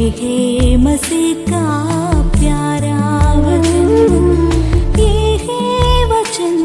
है मसीह का प्यारा वचन, ये है वचन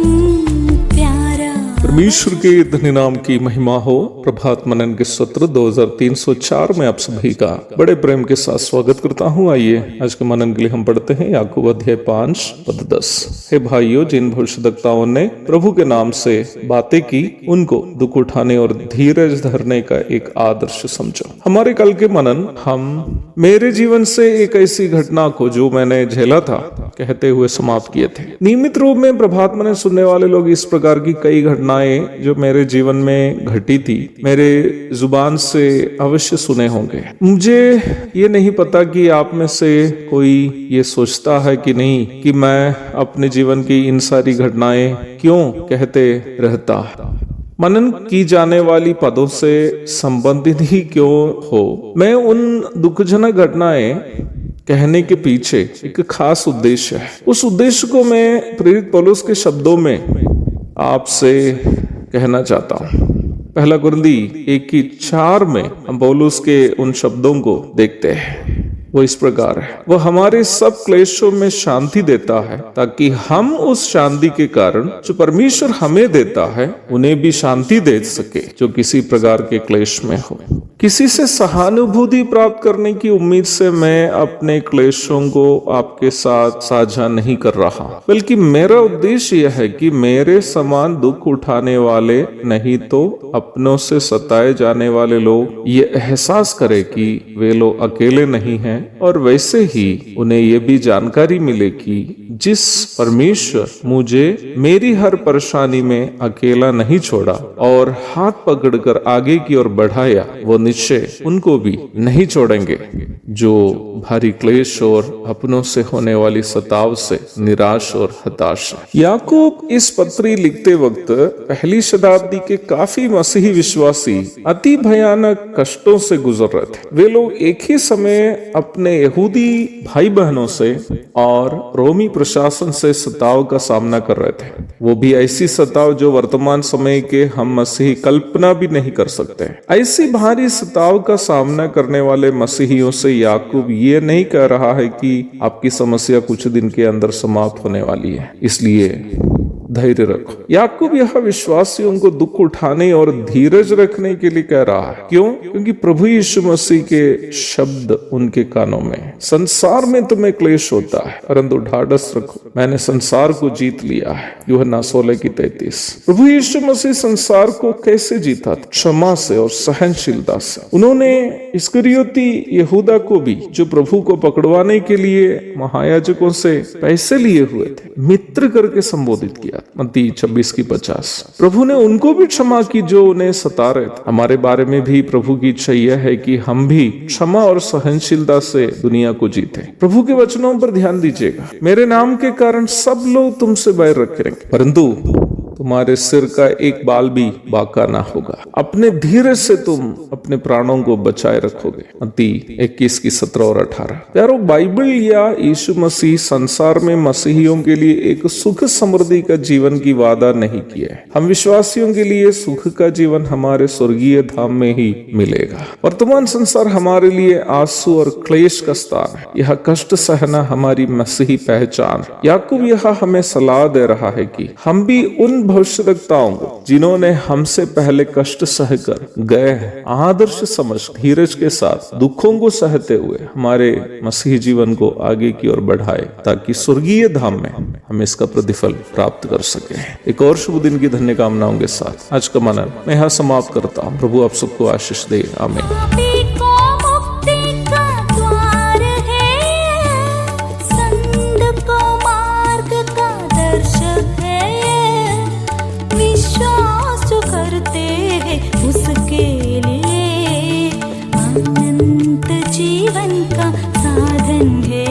प्यारा। परमेश्वर के धन्य नाम की महिमा हो। प्रभात मनन के सत्र 2304 में आप सभी का बड़े प्रेम के साथ स्वागत करता हूँ। आइए आज के मनन के लिए हम पढ़ते हैं याकूब अध्याय 5 पद 10। हे भाइयों, जिन भविष्यद्वक्ताओं ने प्रभु के नाम से बातें की, उनको दुख उठाने और धीरज धरने का एक आदर्श समझो। हमारे कल के मनन हम मेरे जीवन से एक ऐसी घटना को जो मैंने झेला था कहते हुए समाप्त किए थे। नियमित रूप में प्रभात मनन सुनने वाले लोग इस प्रकार की कई घटनाएं जो मेरे जीवन में घटी थी मेरे जुबान से अवश्य सुने होंगे। मुझे ये नहीं पता कि आप में से कोई ये सोचता है कि नहीं कि मैं अपने जीवन की इन सारी घटनाएं क्यों कहते रहता, मनन की जाने वाली पदों से संबंधित ही क्यों हो। मैं उन दुखजनक घटनाएं कहने के पीछे एक खास उद्देश्य है। उस उद्देश्य को मैं प्रेरित पौलुस के शब्दों में आपसे कहना चाहता हूँ। पहला कुरिन्थी 1:4 में हम पौलुस के उन शब्दों को देखते हैं। वो इस प्रकार है, वो हमारे सब क्लेशों में शांति देता है ताकि हम उस शांति के कारण जो परमेश्वर हमें देता है उन्हें भी शांति दे सके जो किसी प्रकार के क्लेश में हो। किसी से सहानुभूति प्राप्त करने की उम्मीद से मैं अपने क्लेशों को आपके साथ साझा नहीं कर रहा, बल्कि मेरा उद्देश्य यह है कि मेरे समान दुख उठाने वाले नहीं तो अपनों से सताए जाने वाले लोग ये एहसास करें कि वे लोग अकेले नहीं हैं, और वैसे ही उन्हें ये भी जानकारी मिले कि जिस परमेश्वर मुझे मेरी हर परेशानी में अकेला नहीं छोड़ा और हाथ पकड़कर आगे की ओर बढ़ाया, वो निश्चय उनको भी नहीं छोड़ेंगे जो भारी क्लेश और अपनों से होने वाली सताव से निराश और हताश है। याकूब इस पत्री लिखते वक्त पहली शताब्दी के काफी मसीही विश्वासी अति भयानक कष्टों से गुजर रहे थे। वे लोग एक ही समय अपने यहूदी भाई बहनों से और रोमी प्रशासन से सताव का सामना कर रहे थे। वो भी ऐसी सताव जो वर्तमान समय के हम मसीही कल्पना भी नहीं कर सकते। ऐसी भारी सताव का सामना करने वाले मसीहियों से याकूब ये नहीं कह रहा है कि आपकी समस्या कुछ दिन के अंदर समाप्त होने वाली है, इसलिए धैर्य रखो। याकूब यह विश्वासियों को दुख उठाने और धीरज रखने के लिए कह रहा है। क्यों? क्योंकि प्रभु यीशु मसीह के शब्द उनके कानों में, संसार में तुम्हें क्लेश होता है परंतु ढाढ़स रखो, मैंने संसार को जीत लिया है। यूहन्ना 16:33। प्रभु यीशु मसीह संसार को कैसे जीता? क्षमा से और सहनशीलता से। उन्होंने इस्करियोती यहूदा को भी, जो प्रभु को पकड़वाने के लिए महायाजकों से पैसे लिए हुए थे, मित्र करके संबोधित किया। मत्ती 26:50। प्रभु ने उनको भी क्षमा की जो उन्हें सता रहे थे। हमारे बारे में भी प्रभु की इच्छा यह है कि हम भी क्षमा और सहनशीलता से दुनिया को जीते। प्रभु के वचनों पर ध्यान दीजिएगा। मेरे नाम के कारण सब लोग तुमसे बैर रखेंगे परंतु तुम्हारे सिर का एक बाल भी बाका ना होगा। अपने धीरज से तुम अपने प्राणों को बचाए रखोगे। मत्ती 21:17-18। प्यारो, बाइबल या यीशु मसीह संसार में मसीहियों के लिए एक सुख समृद्धि का जीवन की वादा नहीं किया है। हम विश्वासियों के लिए सुख का जीवन हमारे स्वर्गीय धाम में ही मिलेगा। वर्तमान संसार हमारे लिए आंसू और क्लेश का स्थान है। यह कष्ट सहना हमारी मसीही पहचान। याकूब यह हमें सलाह दे रहा है कि हम भी उन भविष्यद्वक्ताओं को जिन्होंने हमसे पहले कष्ट सहकर गए हैं, आदर्श समझ धीरज के साथ दुखों को सहते हुए हमारे मसीही जीवन को आगे की ओर बढ़ाए ताकि स्वर्गीय धाम में हम इसका प्रतिफल प्राप्त कर सके। एक और शुभ दिन की धन्य कामनाओं के साथ आज का मनन मैं यहाँ समाप्त करता हूँ। प्रभु आप सबको आशीष दे। आमीन। उसके लिए अनंत जीवन का साधन है।